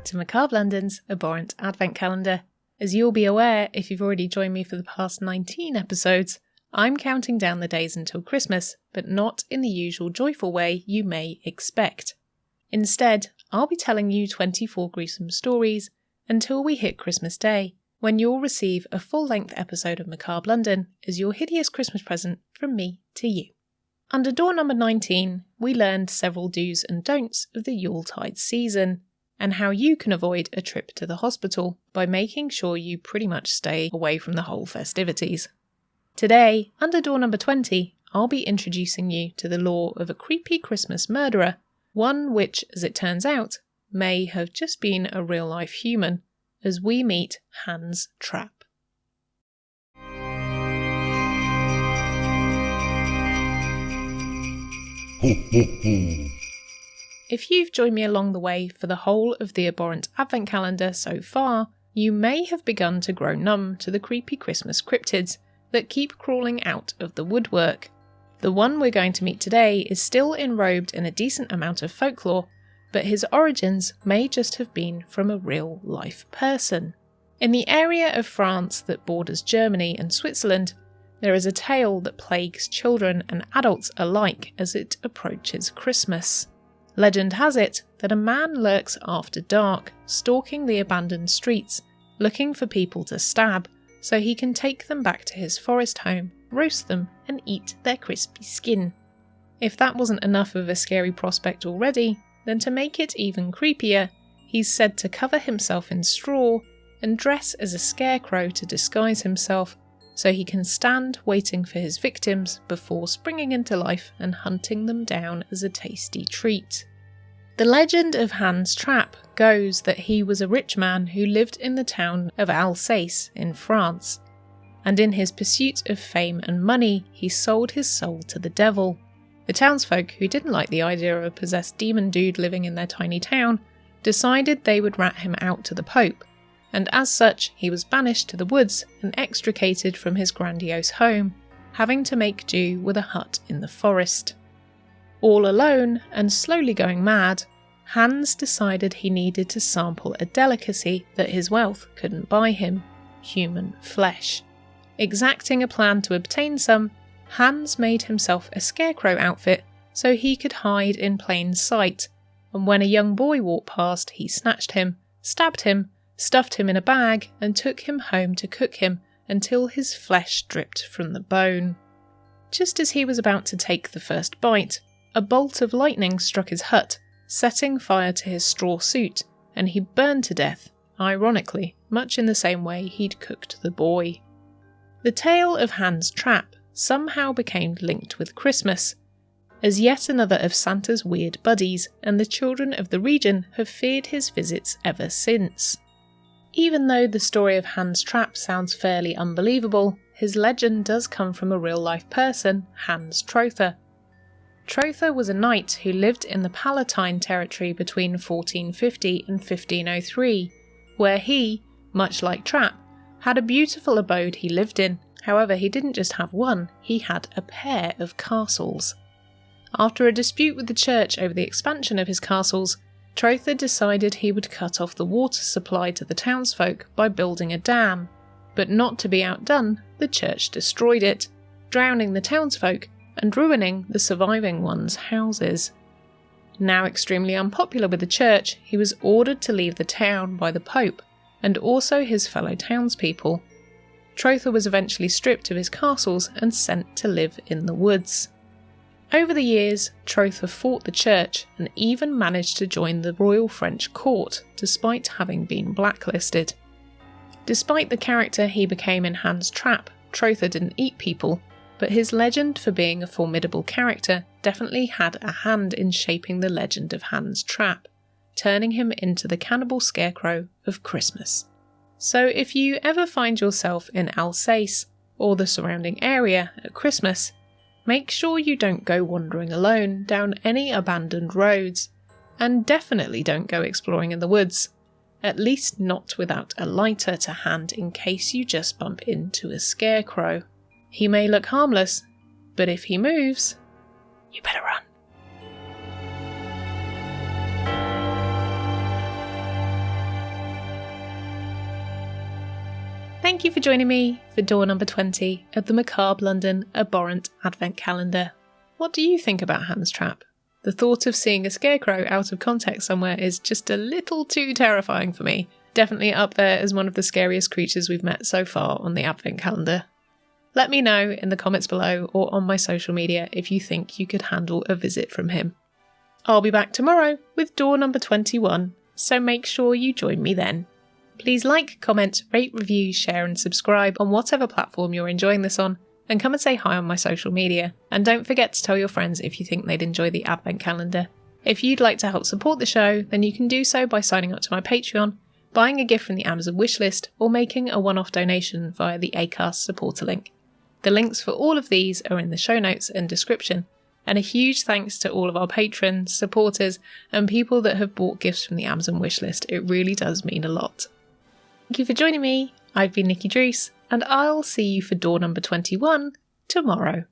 to Macabre London's Abhorrent Advent Calendar. As you'll be aware, if you've already joined me for the past 19 episodes, I'm counting down the days until Christmas, but not in the usual joyful way you may expect. Instead, I'll be telling you 24 gruesome stories until we hit Christmas Day, when you'll receive a full-length episode of Macabre London as your hideous Christmas present from me to you. Under door number 19, we learned several do's and don'ts of the Yuletide season, and how you can avoid a trip to the hospital by making sure you pretty much stay away from the whole festivities. Today, under door number 20, I'll be introducing you to the lore of a creepy Christmas murderer, one which, as it turns out, may have just been a real-life human, as we meet Hans Trapp. Ho, ho, ho. If you've joined me along the way for the whole of the Abhorrent Advent Calendar so far, you may have begun to grow numb to the creepy Christmas cryptids that keep crawling out of the woodwork. The one we're going to meet today is still enrobed in a decent amount of folklore, but his origins may just have been from a real-life person. In the area of France that borders Germany and Switzerland, there is a tale that plagues children and adults alike as it approaches Christmas. Legend has it that a man lurks after dark, stalking the abandoned streets, looking for people to stab, so he can take them back to his forest home, roast them, and eat their crispy skin. If that wasn't enough of a scary prospect already, then to make it even creepier, he's said to cover himself in straw and dress as a scarecrow to disguise himself, so he can stand waiting for his victims before springing into life and hunting them down as a tasty treat. The legend of Hans Trapp goes that he was a rich man who lived in the town of Alsace in France, and in his pursuit of fame and money, he sold his soul to the devil. The townsfolk, who didn't like the idea of a possessed demon dude living in their tiny town, decided they would rat him out to the Pope, and as such he was banished to the woods and extricated from his grandiose home, having to make do with a hut in the forest. All alone and slowly going mad, Hans decided he needed to sample a delicacy that his wealth couldn't buy him: human flesh. Exacting a plan to obtain some, Hans made himself a scarecrow outfit so he could hide in plain sight, and when a young boy walked past, he snatched him, stabbed him, stuffed him in a bag, and took him home to cook him until his flesh dripped from the bone. Just as he was about to take the first bite, a bolt of lightning struck his hut, setting fire to his straw suit, and he burned to death, ironically, much in the same way he'd cooked the boy. The tale of Hans Trapp somehow became linked with Christmas, as yet another of Santa's weird buddies, and the children of the region have feared his visits ever since. Even though the story of Hans Trapp sounds fairly unbelievable, his legend does come from a real-life person, Hans Trapp. Trapp was a knight who lived in the Palatine territory between 1450 and 1503, where he, much like Trapp, had a beautiful abode he lived in. However, he didn't just have one, he had a pair of castles. After a dispute with the church over the expansion of his castles, Trapp decided he would cut off the water supply to the townsfolk by building a dam, but not to be outdone, the church destroyed it, drowning the townsfolk and ruining the surviving ones' houses. Now extremely unpopular with the church, he was ordered to leave the town by the Pope, and also his fellow townspeople. Trapp was eventually stripped of his castles and sent to live in the woods. Over the years, Trapp fought the church and even managed to join the Royal French court, despite having been blacklisted. Despite the character he became in Hans Trapp, Trapp didn't eat people, but his legend for being a formidable character definitely had a hand in shaping the legend of Hans Trapp, turning him into the Cannibal Scarecrow of Christmas. So if you ever find yourself in Alsace or the surrounding area at Christmas, make sure you don't go wandering alone down any abandoned roads, and definitely don't go exploring in the woods, at least not without a lighter to hand in case you just bump into a scarecrow. He may look harmless, but if he moves, you better run. Thank you for joining me for door number 20 of the Macabre London Abhorrent Advent Calendar. What do you think about Hans Trapp? The thought of seeing a scarecrow out of context somewhere is just a little too terrifying for me. Definitely up there as one of the scariest creatures we've met so far on the Advent Calendar. Let me know in the comments below or on my social media if you think you could handle a visit from him. I'll be back tomorrow with door number 21, so make sure you join me then. Please like, comment, rate, review, share and subscribe on whatever platform you're enjoying this on, and come and say hi on my social media. And don't forget to tell your friends if you think they'd enjoy the Advent Calendar. If you'd like to help support the show, then you can do so by signing up to my Patreon, buying a gift from the Amazon wishlist, or making a one-off donation via the Acast supporter link. The links for all of these are in the show notes and description. And a huge thanks to all of our patrons, supporters, and people that have bought gifts from the Amazon wishlist. It really does mean a lot. Thank you for joining me. I've been Nikki Druce, and I'll see you for door number 21 tomorrow.